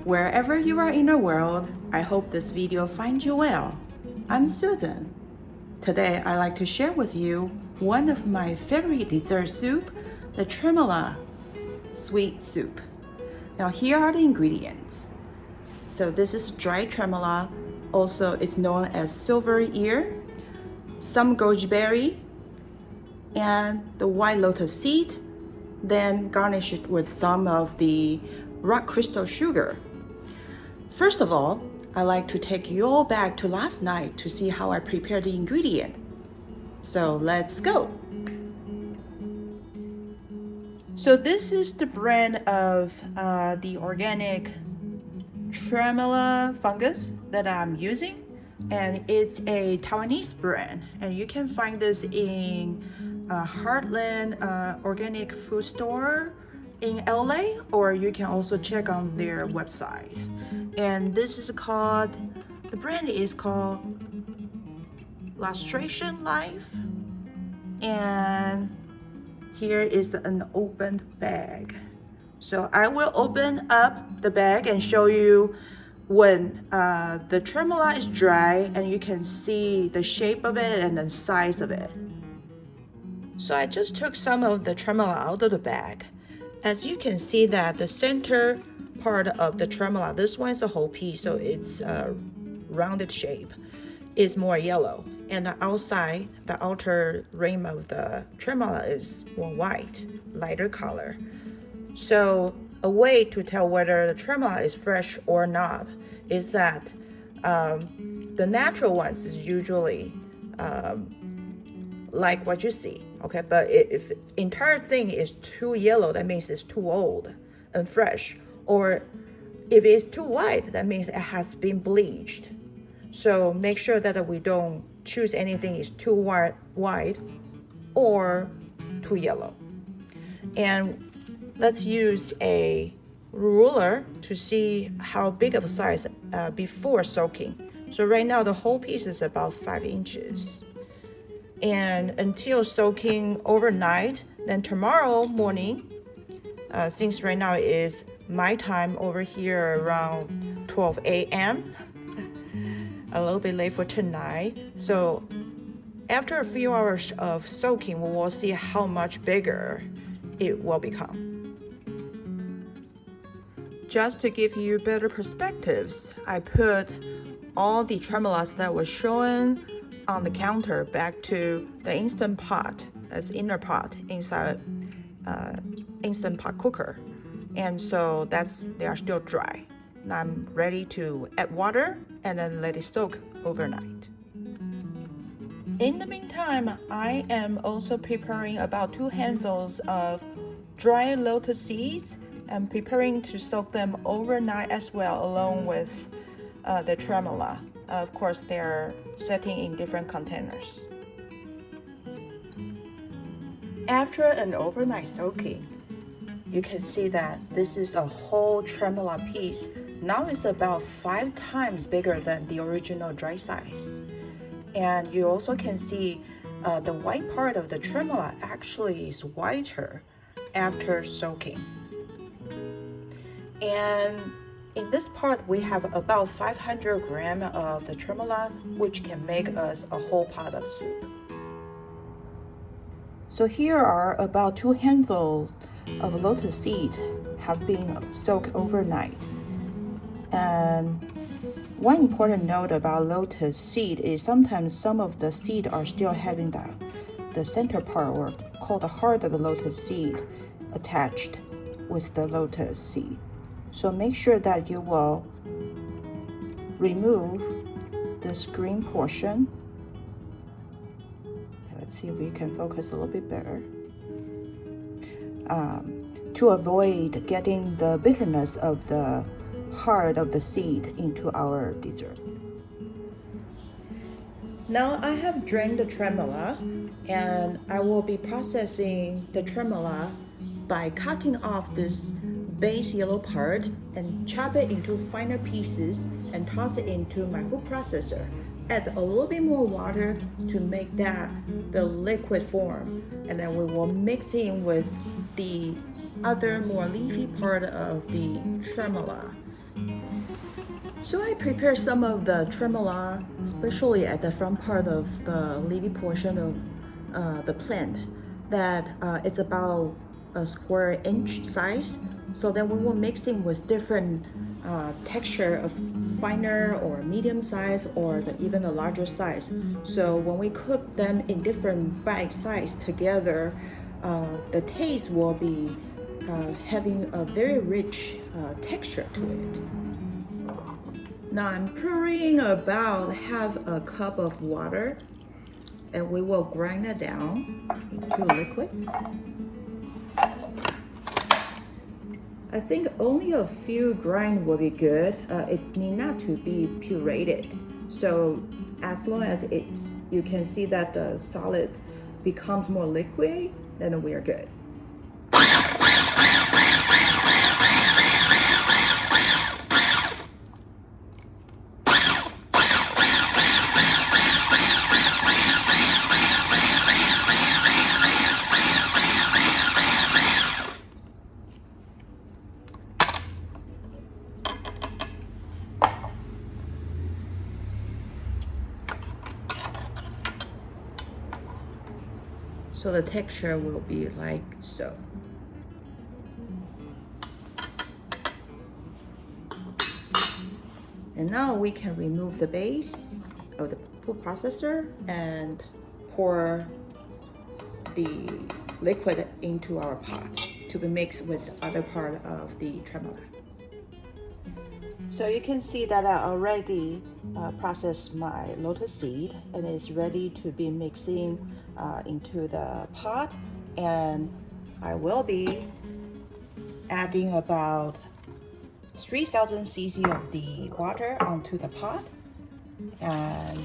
Wherever you are in the world, I hope this video finds you well. I'm Susan. Today I'd like to share with you one of my favorite dessert soup, the Tremella sweet soup. Now here are the ingredients. So this is dried tremella, also it's known as silver ear, some goji berry, and the white lotus seed, then garnish it with some of the rock crystal sugar. First of all, I like to take you all back to last night to see how I prepared the ingredient. So let's go. So this is the brand of the organic Tremella fungus that I'm using, and it's a Taiwanese brand, and you can find this in Heartland organic food store in LA, or you can also check on their website. And this is called, the brand is called Lustration Life, and here is an opened bag. So I will open up the bag and show you when the tremella is dry, and you can see the shape of it and the size of it. So I just took some of the tremella out of the bag. As you can see that the center part of the tremella, this one is a whole piece, so it's a rounded shape, is more yellow. And the outside, the outer rim of the tremella is more white, lighter color. So a way to tell whether the tremella is fresh or not is that the natural ones is usually like what you see, okay? But if entire thing is too yellow, that means it's too old and fresh. Or if it's too white, that means it has been bleached. So make sure that we don't choose anything is too white or too yellow. And let's use a ruler to see how big of a size before soaking. So right now the whole piece is about 5 inches. And until soaking overnight, then tomorrow morning, since right now it is my time over here around 12 a.m., a little bit late for tonight. So after a few hours of soaking, we will see how much bigger it will become. Just to give you better perspectives, I put all the tremellas that was shown on the counter back to the Instant Pot, that's inner pot inside Instant Pot cooker. And so they are still dry. Now I'm ready to add water and then let it soak overnight. In the meantime, I am also preparing about 2 handfuls of dry lotus seeds and preparing to soak them overnight as well, along with the tremella. Of course, they're setting in different containers. After an overnight soaking, you can see that this is a whole tremella piece. Now it's about 5 times bigger than the original dry size. And you also can see the white part of the tremella actually is whiter after soaking. And in this part, we have about 500 grams of the tremella, which can make us a whole pot of soup. So here are about 2 handfuls of lotus seed have been soaked overnight. And one important note about lotus seed is sometimes some of the seed are still having the center part, or called the heart of the lotus seed, attached with the lotus seed. So make sure that you will remove this green portion. Let's see if we can focus a little bit better. To avoid getting the bitterness of the heart of the seed into our dessert. Now I have drained the tremella, and I will be processing the tremella by cutting off this base yellow part and chop it into finer pieces and toss it into my food processor. Add a little bit more water to make that the liquid form, and then we will mix in with the other more leafy part of the tremella. So I prepared some of the tremella, especially at the front part of the leafy portion of the plant, that it's about a square inch size. So then we will mix them with different texture of finer or medium size or even a larger size. So when we cook them in different bite size together, the taste will be having a very rich texture to it. Now I'm pouring about half a cup of water, and we will grind it down into liquid. I think only a few grind will be good. It need not to be pureed. So as long as you can see that the solid becomes more liquid, then we are good. So the texture will be like so. And now we can remove the base of the food processor and pour the liquid into our pot to be mixed with other part of the tremella. So you can see that I already processed my lotus seed and it's ready to be mixing into the pot, and I will be adding about 3,000 cc of the water onto the pot, and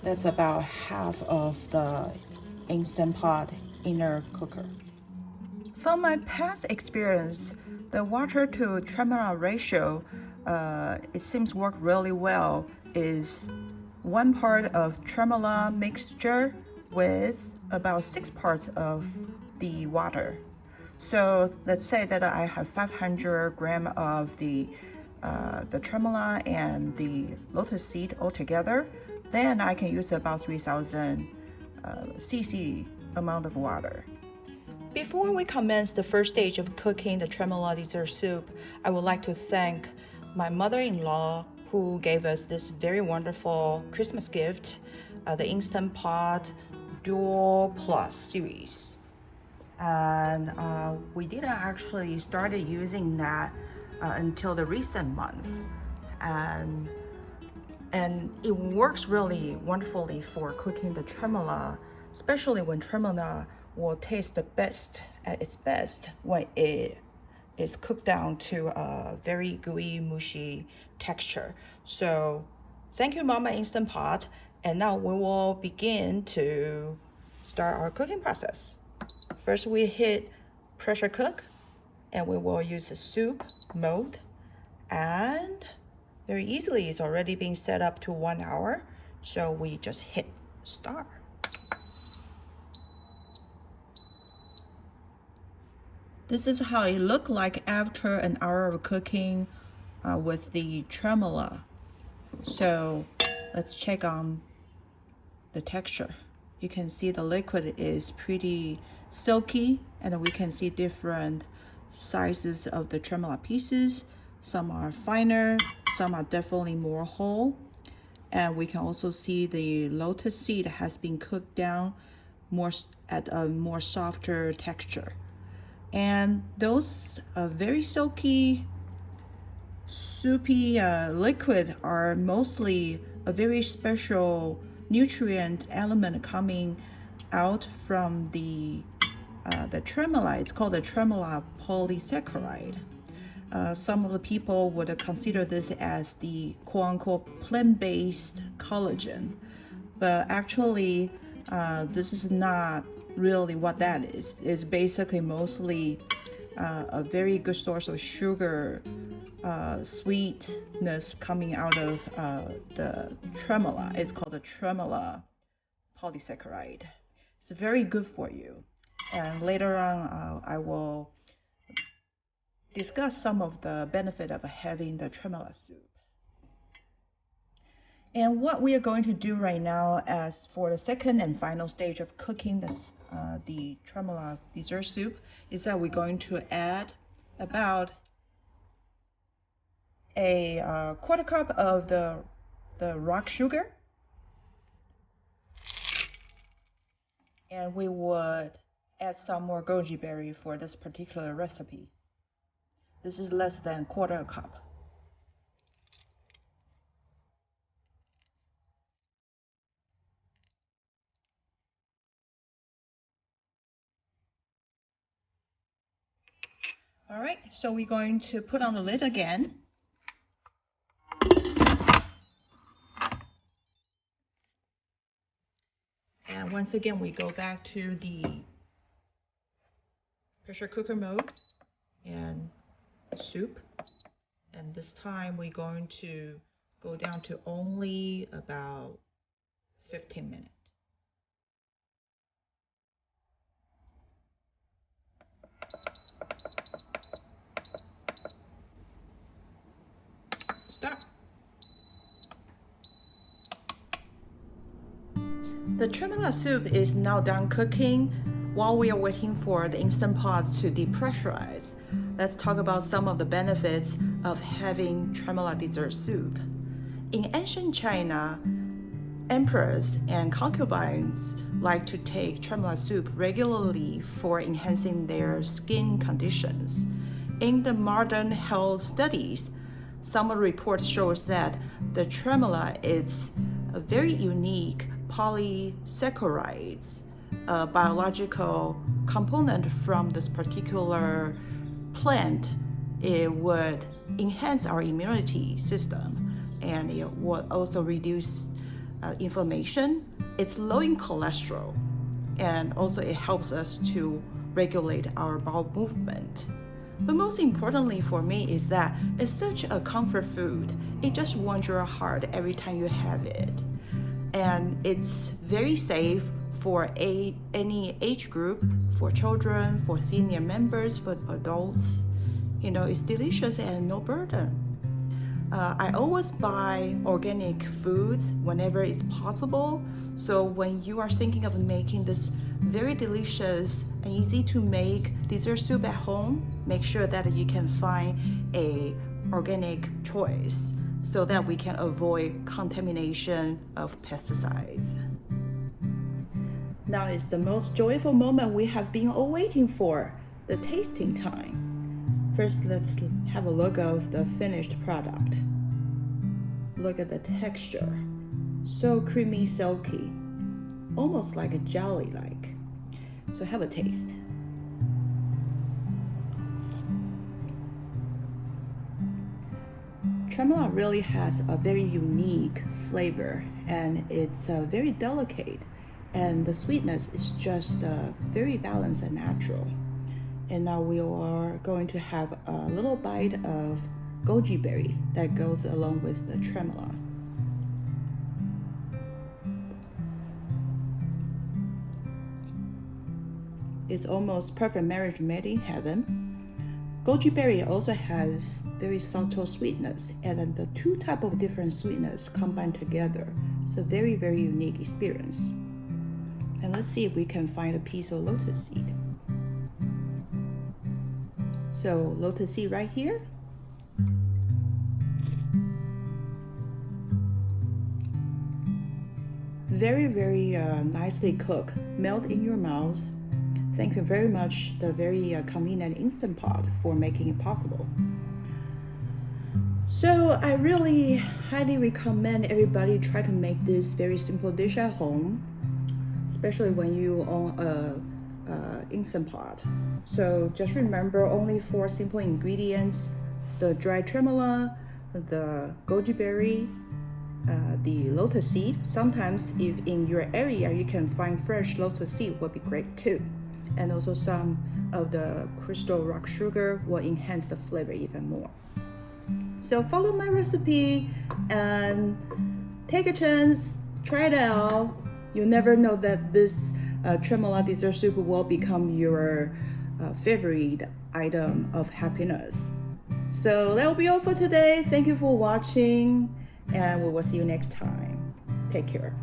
that's about half of the Instant Pot inner cooker. From my past experience, the water to tremella ratio, it seems work really well, is 1 part of tremella mixture with about 6 parts of the water. So let's say that I have 500 grams of the tremella and the lotus seed all together, then I can use about 3,000 cc amount of water. Before we commence the first stage of cooking the tremella dessert soup, I would like to thank my mother-in-law who gave us this very wonderful Christmas gift, the Instant Pot Dual Plus series. And we didn't actually started using that until the recent months. And it works really wonderfully for cooking the tremella, especially when tremella will taste the best at its best when it is cooked down to a very gooey, mushy texture. So thank you, Mama Instant Pot. And now we will begin to start our cooking process. First, we hit pressure cook, and we will use a soup mode. And very easily, it's already been set up to 1 hour. So we just hit start. This is how it looked like after an hour of cooking with the tremella. So let's check on the texture. You can see the liquid is pretty silky, and we can see different sizes of the tremella pieces. Some are finer, some are definitely more whole. And we can also see the lotus seed has been cooked down more at a more softer texture. And those very silky, soupy liquid are mostly a very special nutrient element coming out from the tremella. It's called the tremella polysaccharide. Some of the people would consider this as the quote-unquote plant-based collagen, but actually this is not really what that is. It's basically mostly a very good source of sugar, sweetness coming out of the tremella. It's called the tremella polysaccharide. It's very good for you. And later on, I will discuss some of the benefit of having the tremella soup. And what we are going to do right now, as for the second and final stage of cooking the tremella dessert soup, is that we're going to add about a quarter cup of the rock sugar, and we would add some more goji berry for this particular recipe. This is less than quarter cup. All right, so we're going to put on the lid again. And once again, we go back to the pressure cooker mode and soup. And this time we're going to go down to only about 15 minutes. Stop. The tremella soup is now done cooking. While we are waiting for the Instant Pot to depressurize, let's talk about some of the benefits of having tremella dessert soup. In ancient China, emperors and concubines like to take tremella soup regularly for enhancing their skin conditions. In the modern health studies, some reports shows that the tremella is a very unique polysaccharides, a biological component from this particular plant. It would enhance our immunity system, and it would also reduce inflammation. It's low in cholesterol, and also it helps us to regulate our bowel movement. But most importantly for me is that it's such a comfort food. It just warms your heart every time you have it. And it's very safe for any age group, for children, for senior members, for adults. You know, it's delicious and no burden. I always buy organic foods whenever it's possible. So when you are thinking of making this very delicious and easy to make dessert soup at home, make sure that you can find a organic choice so that we can avoid contamination of pesticides. Now is the most joyful moment we have been all waiting for, the tasting time. First, let's have a look of the finished product. Look at the texture. So creamy, silky, almost like a jelly-like. So have a taste. Tremella really has a very unique flavor, and it's very delicate, and the sweetness is just very balanced and natural. And now we are going to have a little bite of goji berry that goes along with the tremella. It's almost perfect marriage made in heaven. Goji berry also has very subtle sweetness, and then the two type of different sweetness combined together. It's a very, very unique experience. And let's see if we can find a piece of lotus seed. So lotus seed right here. Very, very nicely cooked. Melt in your mouth. Thank you very much, the very convenient Instant Pot, for making it possible. So I really highly recommend everybody try to make this very simple dish at home, especially when you own a Instant Pot. So just remember only 4 simple ingredients: the dried tremella, the goji berry, the lotus seed. Sometimes if in your area you can find fresh lotus seed, would be great too. And also some of the crystal rock sugar will enhance the flavor even more. So follow my recipe and take a chance, try it out. You'll never know that this tremella dessert soup will become your favorite item of happiness. So that will be all for today. Thank you for watching, And we will see you next time. Take care.